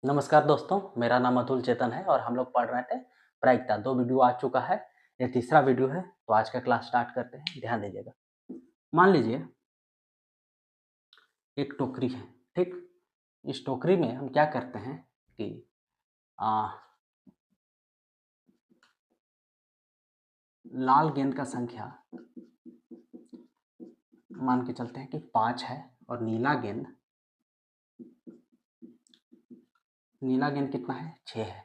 नमस्कार दोस्तों, मेरा नाम अतुल चेतन है और हम लोग पढ़ रहे थे प्रायिकता। 2 वीडियो आ चुका है, ये तीसरा वीडियो है। तो आज का क्लास स्टार्ट करते हैं, ध्यान दीजिएगा। मान लीजिए एक टोकरी है, ठीक। इस टोकरी में हम क्या करते हैं कि लाल गेंद का संख्या मान के चलते हैं कि 5 है और नीला गेंद कितना है, 6 है।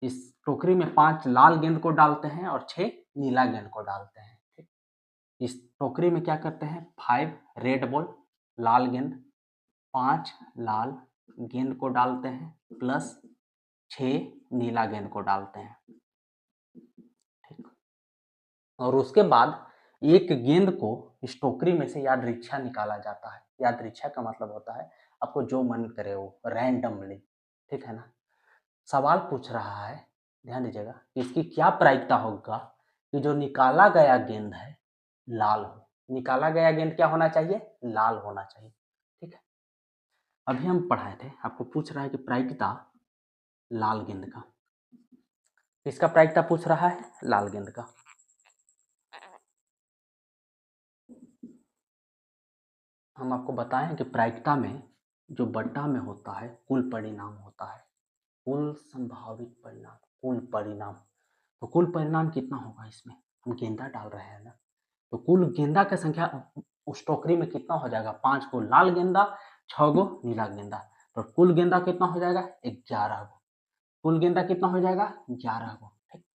इस टोकरी में 5 लाल गेंद को डालते हैं और 6 नीला गेंद को डालते हैं, ठीक। इस टोकरी में क्या करते हैं, 5 रेड बॉल लाल गेंद, 5 लाल गेंद को डालते हैं प्लस 6 नीला गेंद को डालते हैं, ठीक। और उसके बाद एक गेंद को इस टोकरी में से यादृच्छा निकाला जाता है। यादृच्छा का मतलब होता है आपको जो मन करे वो, रैंडमली, ठीक है ना। सवाल पूछ रहा है, ध्यान दीजिएगा, इसकी क्या प्रायिकता होगा कि जो निकाला गया गेंद है लाल हो। निकाला गया गेंद क्या होना चाहिए, लाल होना चाहिए, ठीक है। अभी हम पढ़ाए थे, आपको पूछ रहा है कि प्रायिकता लाल गेंद का, इसका प्रायिकता पूछ रहा है लाल गेंद का। हम आपको बताएं कि प्रायिकता में जो बट्टा में होता है कुल परिणाम होता है, कुल संभावित परिणाम, कुल परिणाम। तो कुल परिणाम कितना होगा, इसमें हम गेंदा डाल रहे हैं ना, तो कुल गेंदा की संख्या उस टोकरी में कितना हो जाएगा, 5 को लाल गेंदा, 6 गो नीला गेंदा, तो कुल गेंदा कितना हो जाएगा, 11 गो। कुल गेंदा कितना हो जाएगा, 11 गो, ठीक।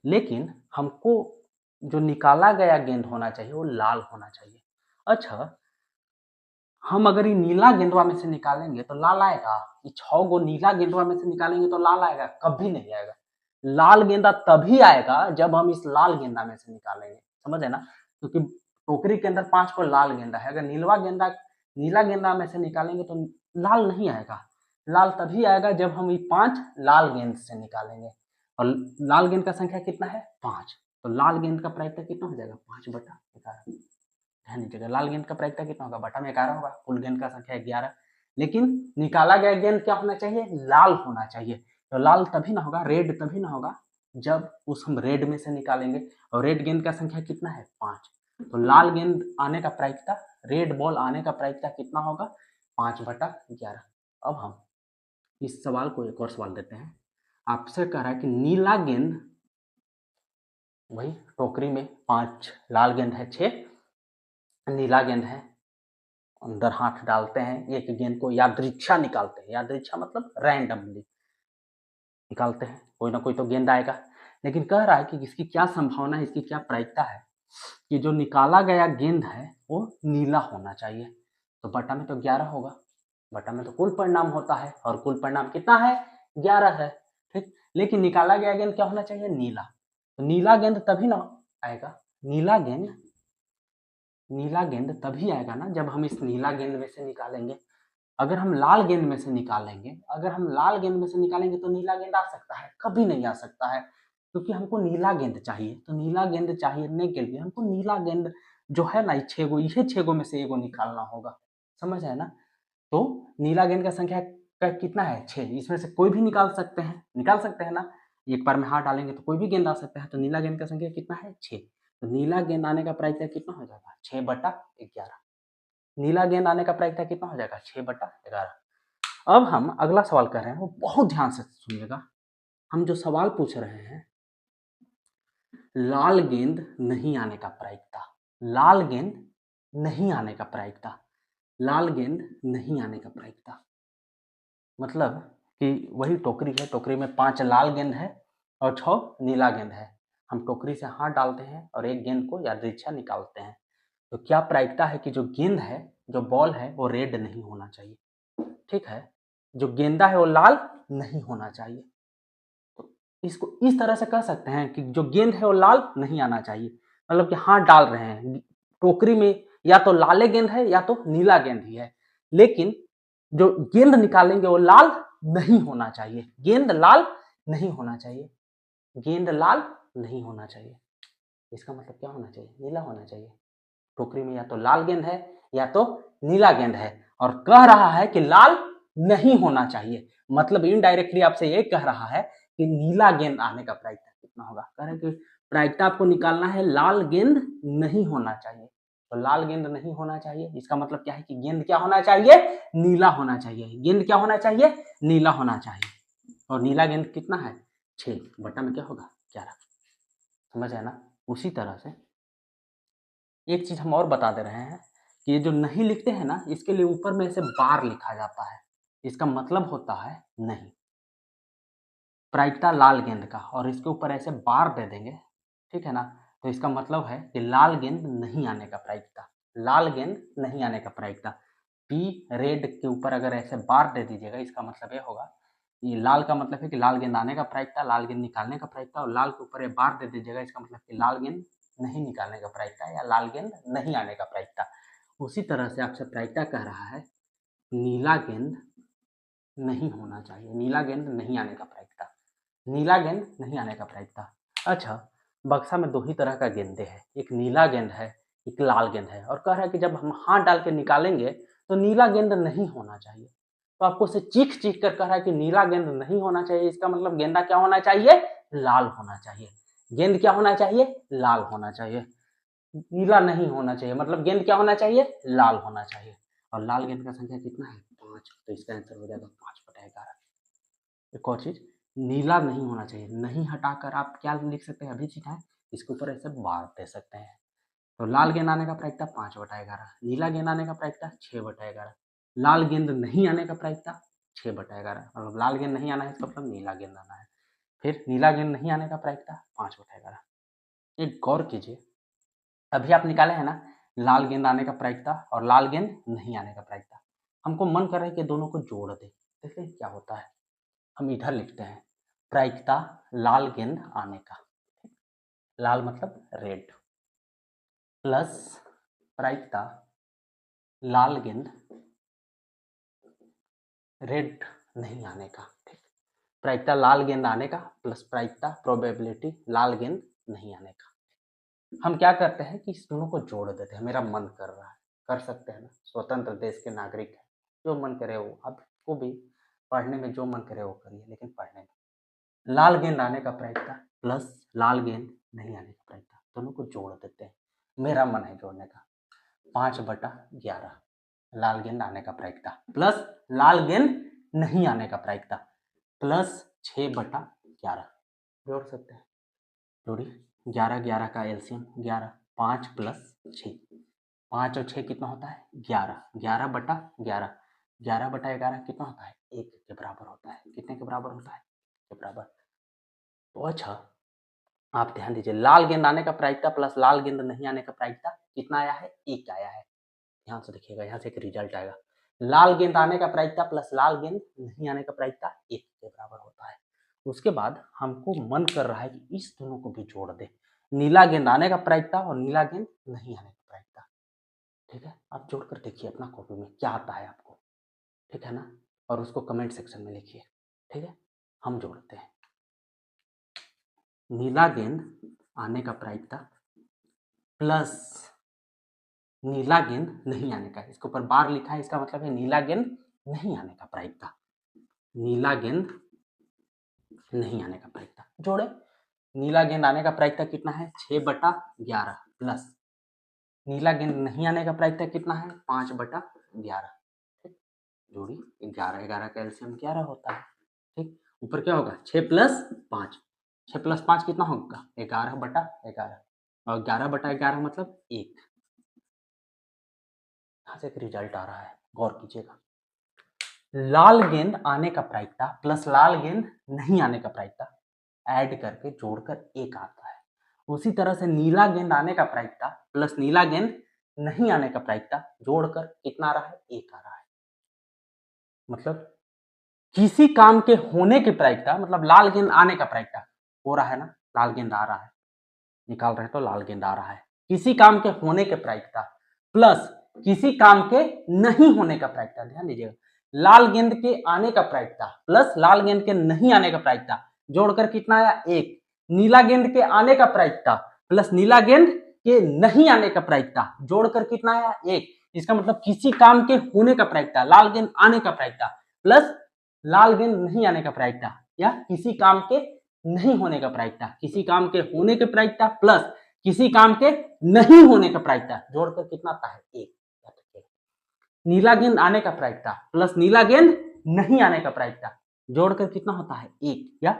लेकिन हमको जो निकाला गया गेंद होना चाहिए वो लाल होना चाहिए। अच्छा, हम अगर ये नीला गेंदवा में से निकालेंगे तो लाल आएगा? ये 6 गो नीला गेंदवा में से निकालेंगे तो लाल आएगा? कभी नहीं आएगा। लाल गेंदा तभी आएगा जब हम इस लाल गेंदा में से निकालेंगे, समझ है ना। क्योंकि टोकरी के अंदर 5 को लाल गेंदा है, अगर नीला गेंदा में से निकालेंगे तो लाल नहीं आएगा। लाल तभी आएगा जब हम ये 5 लाल गेंद से निकालेंगे, और लाल गेंद का संख्या कितना है, 5। तो लाल गेंद का प्रायिकता कितना हो जाएगा, 5/11। ध्यान दीजिएगा, लाल गेंद का प्रायिकता कितना होगा, बटा में 11 होगा, कुल गेंद का संख्या 11। लेकिन निकाला गया गेंद क्या होना चाहिए, लाल होना चाहिए। तो लाल तभी ना होगा, रेड तभी ना होगा जब उस हम रेड में से निकालेंगे, और रेड गेंद का संख्या कितना है, 5। तो लाल गेंद आने का प्रायिकता, रेड बॉल आने का प्रायिकता कितना होगा, 5/11। अब हम इस सवाल को एक और सवाल देते हैं। आपसे कह रहा है कि नीला गेंद, वही टोकरी में 5 लाल गेंद है, 6 नीला गेंद है, अंदर हाथ डालते हैं, एक गेंद को यादृच्छा निकालते हैं। यादृच्छा मतलब रैंडमली निकालते हैं, कोई ना कोई तो गेंद आएगा। लेकिन कह रहा है कि इसकी क्या संभावना है, इसकी क्या प्रायिकता है कि जो निकाला गया गेंद है वो नीला होना चाहिए। तो बटा में तो 11 होगा, बटा में तो कुल परिणाम होता है, और कुल परिणाम कितना है, 11 है, ठीक। लेकिन निकाला गया गेंद क्या होना चाहिए, नीला। तो नीला गेंद तभी ना आएगा, नीला गेंद तभी आएगा ना जब हम इस नीला गेंद में से निकालेंगे। अगर हम लाल गेंद में से निकालेंगे तो नीला गेंद आ सकता है, कभी नहीं आ सकता है, क्योंकि हमको नीला गेंद चाहिए। तो नीला गेंद चाहिए के लिए हमको नीला गेंद जो है ना, 6 गो, ये 6 गो में से एगो निकालना होगा, समझ है ना। तो नीला गेंद का संख्या का कितना है, 6। इसमें से कोई भी निकाल सकते हैं ना, एक बार में हाथ डालेंगे तो कोई भी गेंद आ सकता है। तो नीला गेंद का संख्या कितना है, 6। तो नीला गेंद आने का प्रायिकता कितना हो जाएगा, 6/11। नीला गेंद आने का प्रायिकता कितना हो जाएगा, 6/11। अब हम अगला सवाल कर रहे हैं, वो बहुत ध्यान से सुनिएगा। हम जो सवाल पूछ रहे हैं, लाल गेंद नहीं आने का प्रायिकता, लाल गेंद नहीं आने का प्रायिकता, लाल गेंद नहीं आने का प्रायिकता मतलब कि वही टोकरी है, टोकरी में 5 लाल गेंद है और 6 नीला गेंद है। हम टोकरी से हाथ डालते हैं और एक गेंद को यादृच्छा निकालते हैं। तो क्या प्रायिकता है कि जो गेंद है, जो बॉल है, वो रेड नहीं होना चाहिए, ठीक है। जो गेंदा है वो लाल नहीं होना चाहिए। तो इसको इस तरह से कह सकते हैं कि जो गेंद है वो लाल नहीं आना चाहिए, मतलब कि हाथ डाल रहे हैं टोकरी में, या तो लाले गेंद है या तो नीला गेंद ही है, लेकिन जो गेंद निकालेंगे वो लाल नहीं होना चाहिए, गेंद लाल नहीं होना चाहिए, गेंद लाल नहीं होना चाहिए। इसका मतलब क्या होना चाहिए, नीला होना चाहिए। टोकरी में या तो लाल गेंद है या तो नीला गेंद है, और कह रहा है कि लाल नहीं होना चाहिए। मतलब इनडायरेक्टली आपसे ये कह रहा है कि नीला गेंद आने का प्रायिकता कितना होगा। कह रहे हैं कि प्रायिकता आपको निकालना है, लाल गेंद नहीं होना चाहिए। तो लाल गेंद नहीं होना चाहिए, इसका मतलब क्या है कि गेंद क्या होना चाहिए, नीला होना चाहिए। गेंद क्या होना चाहिए, नीला होना चाहिए। और नीला गेंद कितना है, 6 बटा में क्या होगा 11। समझ है ना। उसी तरह से एक चीज हम और बता दे रहे हैं कि ये जो नहीं लिखते हैं ना, इसके लिए ऊपर में ऐसे बार लिखा जाता है। इसका मतलब होता है नहीं, प्रायिकता लाल गेंद का, और इसके ऊपर ऐसे बार दे देंगे, ठीक है ना। तो इसका मतलब है कि लाल गेंद नहीं आने का प्रायिकता, लाल गेंद नहीं आने का प्रायिकता। पी रेड के ऊपर अगर ऐसे बार दे दीजिएगा, इसका मतलब ये होगा, ये लाल का मतलब है कि लाल गेंद आने का प्रायिकता, लाल गेंद निकालने का प्रायिकता, और लाल के ऊपर ये बार दे दीजिएगा, इसका मतलब कि लाल गेंद नहीं निकालने का प्रायिकता या लाल गेंद नहीं आने का प्रायिकता। उसी तरह से आपसे प्रायिकता कह रहा है नीला गेंद नहीं होना चाहिए, नीला गेंद नहीं आने का प्रायिकता, नीला गेंद नहीं आने का प्रायिकता। अच्छा, बक्सा में 2 ही तरह का गेंदे है, एक नीला गेंद है, एक लाल गेंद है, और कह रहा है कि जब हम हाथ डाल के निकालेंगे तो नीला गेंद नहीं होना चाहिए। तो आपको उसे चीख चीख कर कह रहा है कि नीला गेंद नहीं होना चाहिए, इसका मतलब गेंदा क्या होना चाहिए, लाल होना चाहिए। गेंद क्या होना चाहिए, लाल होना चाहिए। नीला नहीं होना चाहिए, मतलब गेंद क्या होना चाहिए, लाल होना चाहिए। और लाल गेंद का संख्या कितना है, 5। तो इसका आंसर हो जाएगा 5/11। एक और चीज, नीला नहीं होना चाहिए, नहीं हटाकर आप क्या लिख सकते हैं, अभी सीखा है, इसके ऊपर ऐसे बार दे सकते हैं। तो लाल गेंद आने का प्रायिकता 5/11, नीला गेंद आने का प्रायिकता 6/11, लाल गेंद नहीं आने का प्रायिकता 6/11, मतलब लाल गेंद नहीं आना है इसका मतलब नीला गेंद आना है। फिर नीला गेंद नहीं आने का प्रायिकता 5/11। एक गौर कीजिए, अभी आप निकाले हैं ना लाल गेंद आने का प्रायिकता और लाल गेंद नहीं आने का प्रायिकता, हमको मन कर रहा है कि दोनों को जोड़ दे। देखिए क्या होता है, हम इधर लिखते हैं प्रायिकता लाल गेंद आने का, लाल मतलब रेड, प्लस प्रायिकता लाल गेंद रेड नहीं आने का। ठीक, प्रायिकता लाल गेंद आने का प्लस प्रायिकता प्रोबेबिलिटी लाल गेंद नहीं आने का। हम क्या करते हैं कि इस दोनों को जोड़ देते हैं, मेरा मन कर रहा है, कर सकते हैं ना, स्वतंत्र देश के नागरिक है, जो मन करे वो, आपको भी पढ़ने में जो मन करे वो करिए, लेकिन पढ़ने में लाल गेंद आने का प्रायिकता प्लस लाल गेंद नहीं आने का प्रायिकता, दोनों को जोड़ देते हैं। मेरा मन है जोड़ने का, 5/11 लाल गेंद आने का प्रायिकता प्लस लाल गेंद नहीं आने का प्रायिकता प्लस 6/11 जोड़ सकते हैं। जोड़िए, 11 का एलसीएम 11, 5 प्लस 6, 5 और 6 कितना होता है 11, 11/11, 11/11 कितना होता है 1 के बराबर होता है। कितने के बराबर होता है, के बराबर। तो अच्छा, आप ध्यान दीजिए, लाल गेंद आने का प्रायिकता प्लस लाल गेंद नहीं आने का प्रायिकता कितना आया है, 1 आया है। ध्यान से देखिएगा, यहाँ से एक रिजल्ट आएगा, लाल गेंद आने का प्रायिकता प्लस लाल गेंद नहीं आने का प्रायिकता 1 के बराबर होता है। उसके बाद हमको मन कर रहा है कि इस दोनों को भी जोड़ दे, नीला गेंद आने का प्रायिकता और नीला गेंद नहीं आने का प्रायिकता। ठीक है, आप जोड़कर देखिए अपना कॉपी में क्या आता है आपको, ठीक है ना, और उसको कमेंट सेक्शन में लिखिए। ठीक है, हम जोड़ते हैं, नीला गेंद आने का प्रायिकता प्लस नीला गेंद नहीं आने का, इसके ऊपर बार लिखा है, इसका मतलब है नीला गेंद नहीं आने का प्रायिकता, नीला गेंद नहीं आने का प्रायिकता। जोड़े, नीला गेंद आने का प्रायिकता कितना है 6/11 प्लस नीला गेंद नहीं आने का प्रायिकता कितना है 5/11। जोड़ी, 11 का एलसीएम 11 होता है। ठीक, ऊपर क्या होगा 6 प्लस 5, 6 प्लस 5 कितना होगा 11/11, और 11/11 मतलब 1। यहाँ से एक रिजल्ट आ रहा है, गौर कीजिएगा, लाल गेंद आने का प्रायिकता प्लस लाल गेंद नहीं आने का प्रायिकता ऐड करके जोड़कर 1 आता है। उसी तरह से नीला गेंद आने का प्रायिकता प्लस नीला गेंद नहीं आने का प्रायिकता जोड़कर कितना आ रहा है 1 आ रहा है। मतलब किसी काम के होने की प्रायिकता, मतलब लाल गेंद आने का प्रायिकता हो रहा है ना, लाल गेंद आ रहा है, निकाल रहे हैं तो लाल गेंद आ रहा है, किसी काम के होने के प्रायिकता प्लस किसी काम के नहीं होने का प्रायिकता। ध्यान दीजिएगा, लाल गेंद के आने का प्रायिकता प्लस लाल गेंद के नहीं आने का प्रायिकता जोड़कर कितना आया 1, नीला गेंद के आने का प्रायिकता प्लस नीला गेंद के नहीं आने का प्रायिकता जोड़कर कितना आया 1। इसका मतलब किसी काम के होने का प्रायिकता, लाल गेंद आने का प्रायिकता प्लस लाल गेंद नहीं आने का प्रायिकता या किसी काम के नहीं होने का प्रायिकता, किसी काम के होने के प्रायिकता प्लस किसी काम के नहीं होने का प्रायिकता जोड़कर कितना आता है? 1। नीला गेंद आने का प्रायिकता प्लस नीला गेंद नहीं आने का प्रायिकता जोड़कर कितना होता है? 1। या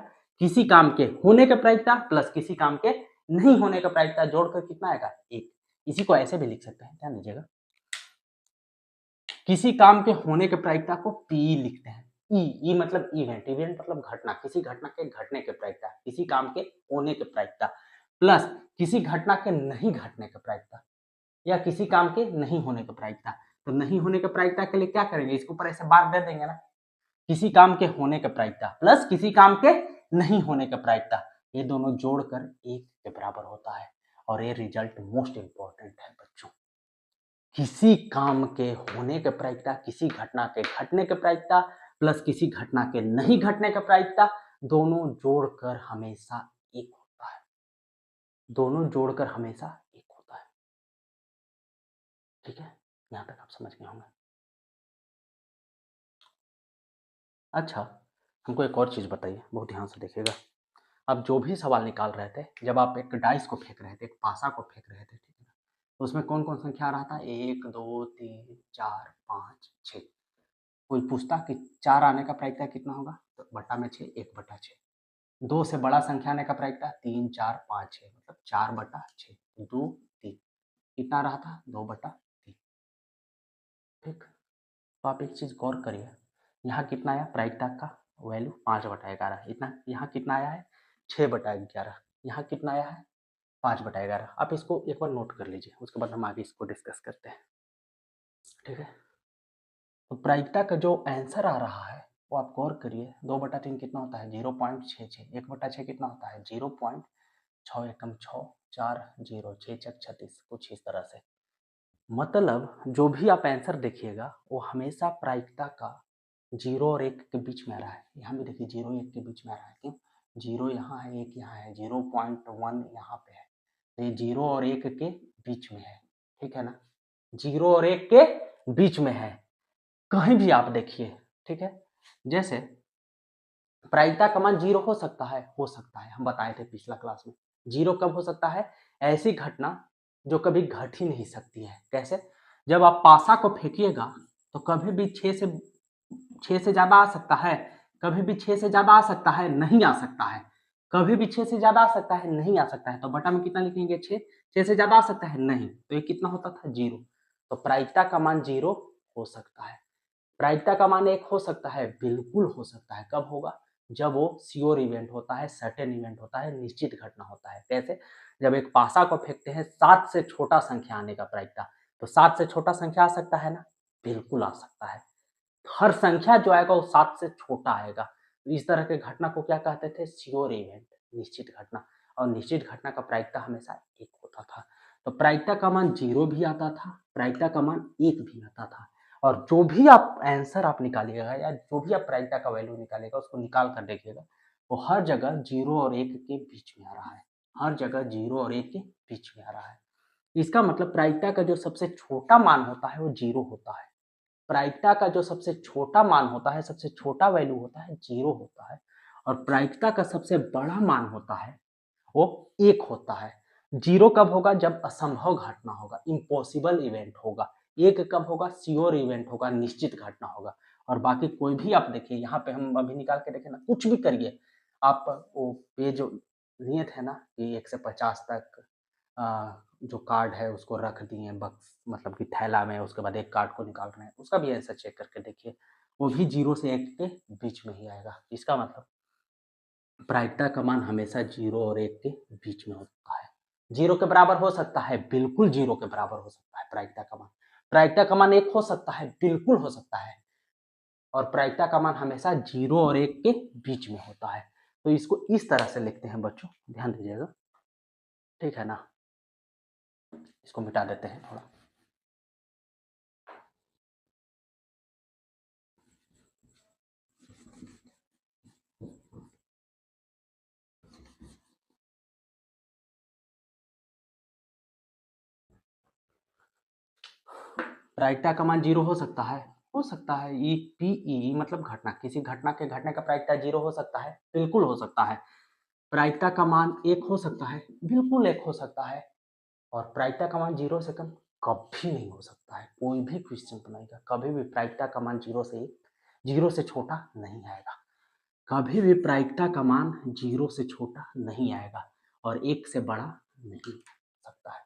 किसी काम के होने का प्रायिकता प्लस किसी काम के नहीं होने का प्रायिकता जोड़कर कितना आएगा? 1। इसी को ऐसे भी लिख सकते हैं, ध्यान दीजिएगा, किसी काम के होने के प्रायिकता को पी लिखते हैं। ई मतलब इवेंट, इवेंट मतलब घटना, किसी घटना के घटने के प्रायिकता, किसी काम के होने के प्रायिकता प्लस किसी घटना के नहीं घटने के प्रायिकता या किसी काम के नहीं होने के प्रायिकता। तो नहीं होने के प्रायिकता के लिए क्या करेंगे? इसके ऊपर ऐसे बार दे देंगे ना, किसी काम के होने के प्रायिकता प्लस किसी काम के नहीं होने के प्रायिकता, ये दोनों जोड़कर 1 के बराबर होता है। और ये रिजल्ट मोस्ट इंपॉर्टेंट है बच्चों, किसी काम के होने के प्रायिकता, किसी घटना के घटने के प्रायिकता प्लस किसी घटना के नहीं घटने का प्रायिकता, दोनों जोड़कर हमेशा 1 होता है, दोनों जोड़कर हमेशा 1 होता है। ठीक है, यहां तक आप समझ गए होंगे। अच्छा, हमको एक और चीज बताइए, बहुत ध्यान से देखिएगा। आप जो भी सवाल निकाल रहे थे, जब आप एक डाइस को फेंक रहे थे, एक पासा को फेंक रहे थे, ठीक है ना, तो उसमें कौन कौन संख्या आ रहा था? 1 2 3 4 5 6। कोई पूछता कि 4 आने का प्रायिकता कितना होगा? तो बटा में 6, 1/6। 2 से बड़ा संख्या आने का प्रायिकता 3 4 5 6, मतलब 4/6, 2 3। कितना रहा था? 2/3। ठीक, तो आप एक चीज गौर करिए, यहाँ कितना आया प्रायिकता का वैल्यू? 5/11। इतना यहाँ कितना आया है? 6/11। यहाँ कितना आया है? 5/11। आप इसको एक बार नोट कर लीजिए, उसके बाद हम आगे इसको डिस्कस करते हैं। ठीक है, तो प्रायिकता का जो आंसर आ रहा है वो आप गौर करिए, 2/3 कितना होता है? 0.66। 1/6 कितना होता है? 0.6 एकम 6, 4 0, 6 छक 36, कुछ इस तरह से। मतलब जो भी आप आंसर देखिएगा वो हमेशा प्रायिकता का 0 और 1 के बीच में आ रहा है। यहाँ भी देखिए 0 1 के बीच में आ रहा है, क्यों? 0 यहाँ है, 1 यहाँ है, 0.1 यहाँ पे है, तो ये 0 और 1 के बीच में है। ठीक है ना, 0 और 1 के बीच में है, कहीं भी आप देखिए। ठीक है, जैसे प्रायिकता का मान 0 हो सकता है, हो सकता है, हम बताए थे पिछला क्लास में। 0 कब हो सकता है? ऐसी घटना जो कभी घट ही नहीं सकती है। कैसे? जब आप पासा को फेंकिएगा तो कभी भी 6 से ज्यादा आ सकता है, कभी भी 6 से ज्यादा आ सकता है, नहीं आ सकता है, कभी भी 6 से ज्यादा आ सकता है, नहीं आ सकता है। तो बटा में कितना लिखेंगे? 6। 6 से ज्यादा आ सकता है, नहीं, तो ये कितना होता था? 0। तो प्रायिकता का मान 0 हो सकता है। प्रायिकता का मान 1 हो सकता है, बिल्कुल हो सकता है। कब होगा? जब वो श्योर इवेंट होता है, सर्टेन इवेंट होता है, निश्चित घटना होता है। कैसे? जब एक पासा को फेंकते हैं, 7 से छोटा संख्या आने का प्रायिकता, तो 7 से छोटा संख्या आ सकता है ना? बिल्कुल आ सकता है। हर संख्या जो आएगा वो 7 से छोटा आएगा। इस तरह के घटना को क्या कहते थे? श्योर इवेंट, निश्चित घटना। और निश्चित घटना का प्रायिकता हमेशा 1 होता था। तो प्रायिकता का मान 0 भी आता था, प्रायिकता का मान 1 भी आता था। और जो भी आप आंसर आप निकालिएगा या जो भी आप प्रायिकता का वैल्यू निकालिएगा, उसको निकाल कर देखिएगा, वो हर जगह 0 और 1 के बीच में आ रहा है, हर जगह 0 और 1 के बीच में आ रहा है। इसका मतलब प्रायिकता का जो सबसे छोटा मान होता है वो 0 होता है। प्रायिकता का जो सबसे छोटा मान होता है, सबसे छोटा वैल्यू होता है, 0 होता है। और प्रायिकता का सबसे बड़ा मान होता है वो 1 होता है। 0 कब होगा? जब असंभव घटना होगा, इम्पॉसिबल इवेंट होगा। 1 कब होगा? श्योर इवेंट होगा, निश्चित घटना होगा। और बाकी कोई भी आप देखिए, यहाँ पे हम अभी निकाल के देखें ना, कुछ भी करिए आप, वो पेज लिए थे ना कि 1 से 50 तक जो कार्ड है उसको रख दिए बक्स, मतलब कि थैला में, उसके बाद एक कार्ड को निकाल रहे हैं, उसका भी आंसर चेक करके देखिए, वो भी 0 से 1 के बीच में ही आएगा। इसका मतलब प्रायिकता का मान हमेशा 0 और 1 के बीच में होता है। 0 के बराबर हो सकता है, बिल्कुल 0 के बराबर हो सकता है प्रायिकता का मान। प्रायिकता का मान 1 हो सकता है, बिल्कुल हो सकता है। और प्रायिकता का मान हमेशा 0 और 1 के बीच में होता है। तो इसको इस तरह से लिखते हैं बच्चों, ध्यान दीजिएगा। ठीक है ना, इसको मिटा देते हैं थोड़ा। प्रायिकता का मान 0 हो सकता है, हो सकता है। ई पी ई मतलब घटना, किसी घटना के घटने का प्रायिकता 0 हो सकता है, बिल्कुल हो सकता है। प्रायिकता का मान 1 हो सकता है, बिल्कुल 1 हो सकता है। और प्रायिकता का मान 0 से कम कभी नहीं हो सकता है। कोई भी क्वेश्चन बनाएगा कभी भी प्रायिकता का मान 0 से 0 से छोटा नहीं आएगा। कभी भी प्रायिकता का मान 0 से छोटा नहीं आएगा और 1 से बड़ा नहीं हो सकता है।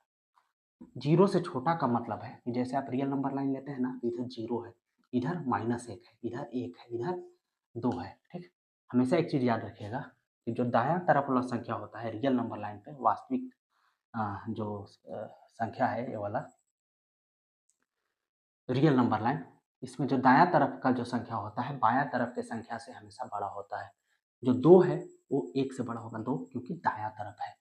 0 से छोटा का मतलब है कि जैसे आप रियल नंबर लाइन लेते हैं ना, तो इधर 0 है, इधर -1 है, इधर 1 है, इधर 2 है। ठीक, हमेशा एक चीज याद रखिएगा कि जो दायां तरफ वाला संख्या होता है रियल नंबर लाइन पे, वास्तविक जो संख्या है ये वाला रियल नंबर लाइन, इसमें जो दायां तरफ का जो संख्या होता है बायां तरफ के संख्या से हमेशा बड़ा होता है। जो 2 है वो 1 से बड़ा होगा, 2 क्योंकि दायां तरफ है।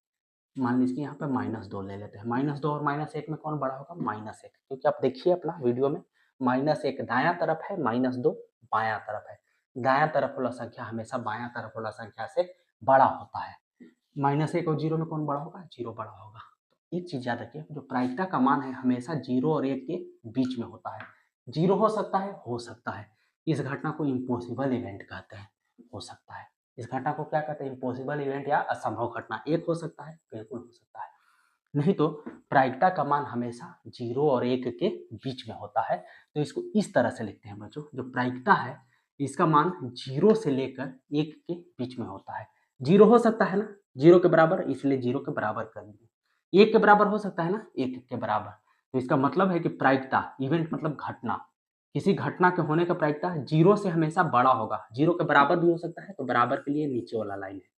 मान लीजिए यहाँ पे -2 ले लेते हैं, -2 और -1 में कौन बड़ा होगा? -1, क्योंकि आप देखिए अपना वीडियो में, -1 दायां तरफ है, -2 बायां तरफ है। दायां तरफ वाला संख्या हमेशा बायां तरफ वाला संख्या से बड़ा होता है। -1 और 0 में कौन बड़ा होगा? 0 बड़ा होगा। तो एक चीज याद रखिए, जो प्रायिकता का मान है हमेशा 0 और 1 के बीच में होता है। 0 हो सकता है, हो सकता है। इस घटना को इम्पॉसिबल इवेंट कहते हैं, हो सकता है। इस घटना को क्या कहते हैं? इम्पॉसिबल इवेंट या असंभव घटना। 1 हो सकता है, बिल्कुल हो सकता है। नहीं तो प्रायिकता का मान हमेशा 0 और 1 के बीच में होता है। तो इसको इस तरह से लिखते हैं बच्चों, जो प्रायिकता है इसका मान 0 से लेकर 1 के बीच में होता है। 0 हो सकता है ना, 0 के बराबर, इसलिए 0 के बराबर कर दिए। 1 के बराबर हो सकता है ना, 1 के बराबर। तो इसका मतलब है कि प्रायिकता, इवेंट मतलब घटना, किसी घटना के होने का प्रायिकता 0 से हमेशा बड़ा होगा। 0 के बराबर भी हो सकता है, तो बराबर के लिए नीचे वाला लाइन है।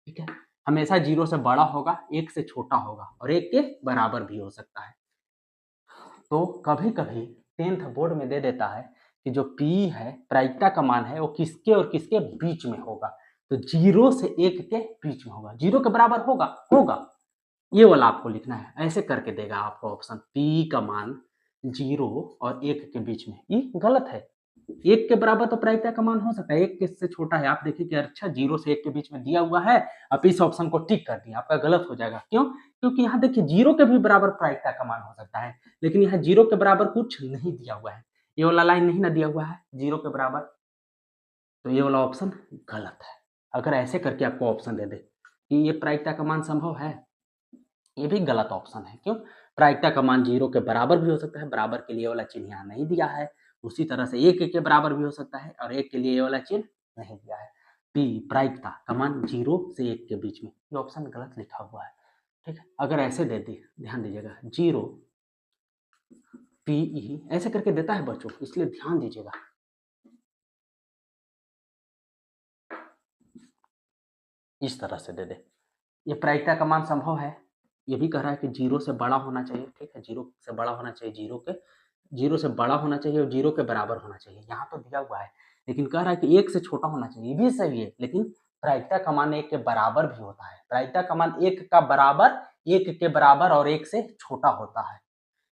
ठीक है, हमेशा 0 से बड़ा होगा, 1 से छोटा होगा और 1 के बराबर भी हो सकता है। तो कभी कभी 10th बोर्ड में दे देता है कि जो पी है, प्रायिकता का मान है, वो किसके और किसके बीच में होगा? तो 0 से 1 के बीच में होगा। 0 के बराबर होगा, होगा, ये वाला आपको लिखना है। ऐसे करके देगा आपको ऑप्शन, पी का मान 0 और 1 के बीच में। ये गलत है। 1 के बराबर तो प्रायिकता का मान हो सकता है, 1 किससे छोटा है? आप देखिए कि अच्छा 0 से 1 के बीच में दिया हुआ है, आप इस ऑप्शन को टिक कर दिया, आपका गलत हो जाएगा। क्यों? क्योंकि यहाँ देखिए 0 के भी बराबर प्रायिकता का मान हो सकता है, लेकिन यहाँ 0 के बराबर कुछ नहीं दिया हुआ है। ये वाला लाइन नहीं ना दिया हुआ है 0 के बराबर, तो ये वाला ऑप्शन गलत है। अगर ऐसे करके आपको ऑप्शन दे दे कि ये प्रायिकता का मान संभव है, ये भी गलत ऑप्शन है। क्यों? प्रायिकता का मान 0 के बराबर भी हो सकता है, बराबर के लिए वाला चिन्ह यहाँ नहीं दिया है। उसी तरह से 1 के बराबर भी हो सकता है और 1 के लिए ये वाला चिन्ह नहीं दिया है। पी, प्रायिकता का मान 0 से 1 के बीच में, ये ऑप्शन गलत लिखा हुआ है। ठीक है, अगर ऐसे दे दी, ध्यान दीजिएगा, 0 पी ऐसे करके देता है बच्चों, इसलिए ध्यान दीजिएगा। इस तरह से दे दे, ये प्रायिकता का मान संभव है, ये भी कह रहा है कि 0 से बड़ा होना चाहिए। ठीक है, 0 से बड़ा होना चाहिए, 0 से बड़ा होना चाहिए और 0 के बराबर होना चाहिए, यहाँ तो दिया हुआ है। लेकिन कह रहा है कि 1 से छोटा होना चाहिए, ये भी सही है, लेकिन प्रायिकता का मान 1 के बराबर भी होता है। प्रायिकता का मान 1 का बराबर, 1 के बराबर और 1 से छोटा होता है।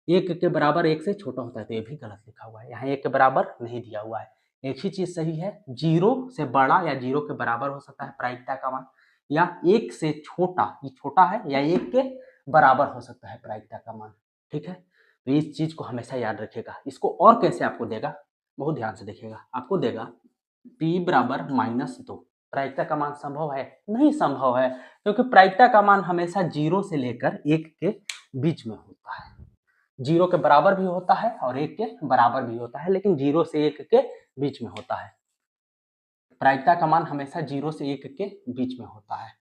1 के बराबर 1 से छोटा होता है, तो ये भी गलत लिखा हुआ है, यहाँ 1 के बराबर नहीं दिया हुआ है। एक ही चीज सही है, 0 से बड़ा या 0 के बराबर हो सकता है प्रायिकता का मान, या 1 से छोटा, ये छोटा है, या 1 के बराबर हो सकता है प्रायिकता का मान। ठीक है, तो इस चीज को हमेशा याद रखिएगा। इसको और कैसे आपको देगा, बहुत ध्यान से देखिएगा। आपको देगा p बराबर -2, प्रायिकता का मान संभव है? नहीं संभव है, क्योंकि प्रायिकता का मान हमेशा 0 से लेकर 1 के बीच में होता है। 0 के बराबर भी होता है और 1 के बराबर भी होता है, लेकिन 0 से 1 के बीच में होता है। प्रायिकता का मान हमेशा 0 से 1 के बीच में होता है,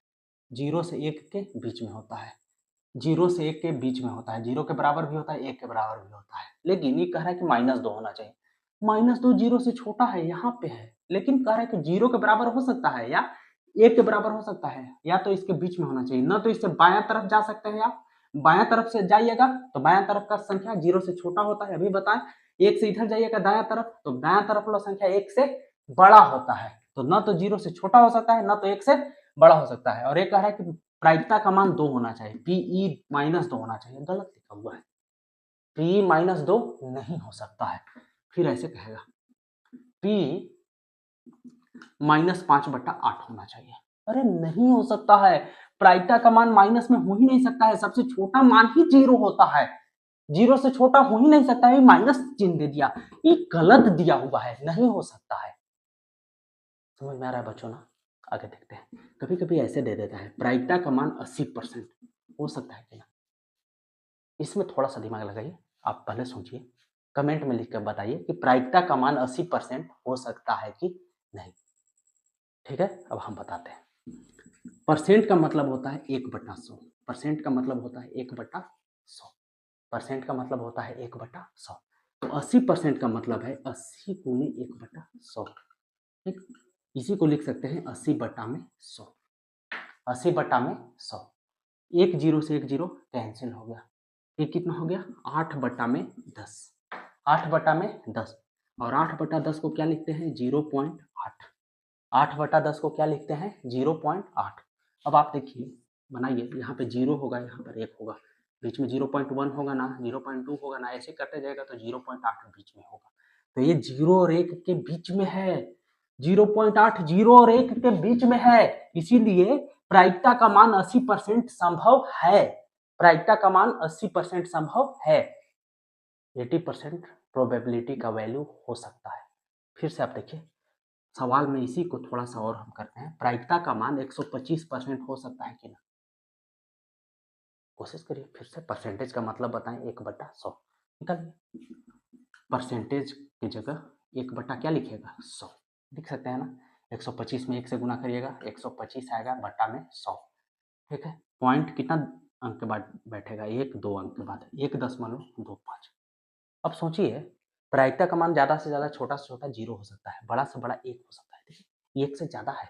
0 से 1 के बीच में होता है, 0 से 1 के बीच में होता है, 0 के बराबर भी होता है, 1 के बराबर भी होता है। लेकिन ये कह रहा है कि -2 होना चाहिए। -2 0 से छोटा है, यहाँ पे है, लेकिन कह रहा है कि 0 के बराबर हो सकता है या 1 के बराबर हो सकता है, या तो इसके बीच में होना चाहिए। ना तो इससे बायां तरफ जा सकते हैं आप, बायां तरफ से जाइएगा तो बायां तरफ का संख्या 0 से छोटा होता है, अभी बताएं। 1 से इधर जाइएगा दायां तरफ, तो दायां तरफ वाला संख्या 1 से बड़ा होता है। तो ना तो 0 से छोटा हो सकता है, ना तो 1 से बड़ा हो सकता है। और ये कह रहा है कि प्रायिकता का मान 2 होना चाहिए, पीई -2 होना चाहिए, गलत लिखा हुआ है। पी -2 नहीं हो सकता है। फिर ऐसे कहेगा पी -5/8 होना चाहिए। अरे नहीं हो सकता है, प्रायिकता का मान माइनस में हो ही नहीं सकता है, सबसे छोटा मान ही 0 होता है। जीरो से छोटा हो ही नहीं सकता है, माइनस चिन्ह दे दिया, ये गलत दिया हुआ है, नहीं हो सकता है। समझ में आ रहा है बच्चों ना? आगे देखते हैं। कभी कभी ऐसे दे देता है प्रायिकता का मान 80% हो सकता है कि ना? इसमें थोड़ा सा दिमाग लगाइए, आप पहले सोचिए, कमेंट में लिख कर बताइए कि प्रायिकता का मान 80% हो सकता है कि नहीं। ठीक है, अब हम बताते हैं। परसेंट का मतलब होता है 1/100। परसेंट का मतलब होता है 1/100। परसेंट का मतलब होता है 1/100। तो 80% का मतलब है 80 गुने 1/100। ठीक, इसी को लिख सकते हैं 80/100। 80/100। एक जीरो से एक जीरो कैंसिल हो गया, ये कितना हो गया? 8/10। 8/10। और 8/10 को क्या लिखते हैं? 0.8। 8/10 को क्या लिखते हैं? 0.8। अब आप देखिए, बनाइए, यहाँ पे जीरो होगा, यहाँ पर एक होगा, बीच में 0.1 होगा ना, 0.2 होगा ना, ऐसे करते जाएगा तो 0.8 बीच में होगा। तो ये जीरो और एक के बीच में है, 0.8 जीरो और एक के बीच में है, इसीलिए प्रायिकता का मान 80% संभव है। प्रायिकता का मान 80% संभव है। 80% प्रोबेबिलिटी का वैल्यू हो सकता है। फिर से आप देखिए, सवाल में इसी को थोड़ा सा और हम करते हैं। प्रायिकता का मान 125% हो सकता है कि ना? कोशिश करिए फिर से, परसेंटेज का मतलब बताएं, 1/100 निकालिए। परसेंटेज की जगह 1 क्या लिखिएगा? 100 लिख सकते हैं ना? 125 में 1 से गुना करिएगा, 125 आएगा, बटा में 100। ठीक है, पॉइंट कितना अंक के बाद बैठेगा? 1 2 अंक के बाद, 1.25। अब सोचिए, प्रायिकता का मान ज़्यादा से ज़्यादा, छोटा से छोटा 0 हो सकता है, बड़ा से बड़ा 1 हो सकता है। देखिए, 1 से ज़्यादा है,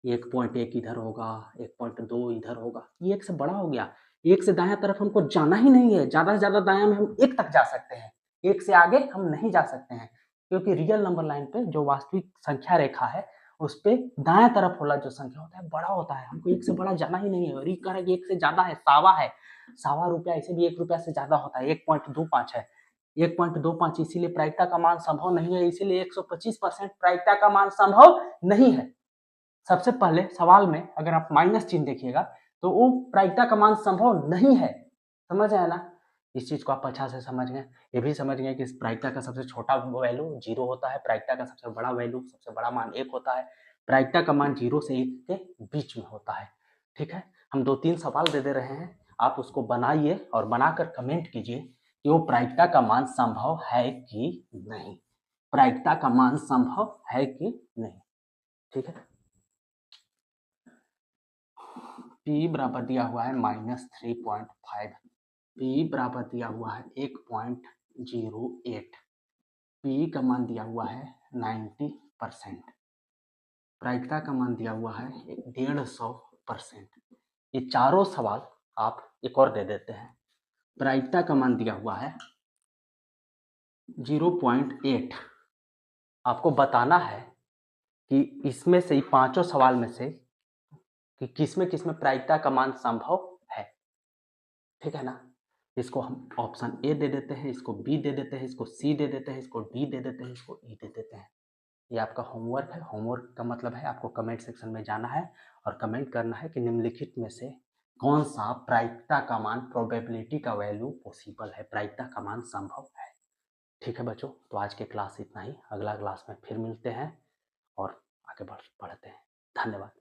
1.1 इधर होगा, 1.2 इधर होगा, ये 1 से बड़ा हो गया। 1 से दायां तरफ हमको जाना ही नहीं है, ज़्यादा से ज़्यादा दायां में हम 1 तक जा सकते हैं, 1 से आगे हम नहीं जा सकते हैं, क्योंकि रियल नंबर लाइन पे जो वास्तविक संख्या रेखा है, उस पे दायां तरफ वाला जो संख्या होता है बड़ा होता है, हमको 1 से बड़ा जाना ही नहीं है। और ये कह रहा है कि 1 से ज़्यादा है, सावा है, सावा रुपया, इसे भी 1 रुपया से ज़्यादा होता है, 1.25 है, 1.25, इसीलिए प्रायिकता का मान संभव नहीं है, इसीलिए 125% प्रायिकता का मान संभव नहीं है। सबसे पहले सवाल में अगर आप माइनस चिन्ह देखिएगा तो वो प्रायिकता का मान संभव नहीं है। समझ आया ना? इस चीज को आप अच्छा से समझ गए। ये भी समझ गए कि प्रायिकता का सबसे छोटा वैल्यू 0 होता है, प्रायिकता का सबसे बड़ा वैल्यू, सबसे बड़ा मान 1 होता है, प्रायिकता का मान 0 से 1 के बीच में होता है। ठीक है, हम 2-3 सवाल दे रहे हैं, आप उसको बनाइए और बनाकर कमेंट कीजिए कि वो प्रायिकता का मान संभव है कि नहीं। प्रायिकता का मान संभव है कि नहीं। ठीक है, P बराबर दिया हुआ है -3.5, P बराबर दिया हुआ है 1.08, P का मान दिया हुआ है 90%, प्रायिकता का मान दिया हुआ है 150%। ये चारों सवाल आप एक और दे देते हैं। प्रायिकता का मान दिया हुआ है 0.8। आपको बताना है कि इसमें से, पांचों सवाल में से, कि किसमें प्रायिकता का मान संभव है। ठीक है ना? इसको हम ऑप्शन ए दे देते हैं, इसको बी दे देते हैं, इसको सी दे देते हैं, इसको डी दे देते हैं, इसको ई दे देते हैं। ये आपका होमवर्क है। होमवर्क का मतलब है आपको कमेंट सेक्शन में जाना है और कमेंट करना है कि निम्नलिखित में से कौन सा प्रायिकता का मान, प्रोबेबिलिटी का वैल्यू पॉसिबल है, प्रायिकता का मान संभव है। ठीक है बच्चों, तो आज के क्लास इतना ही। अगला क्लास में फिर मिलते हैं और आगे बढ़ते हैं। धन्यवाद।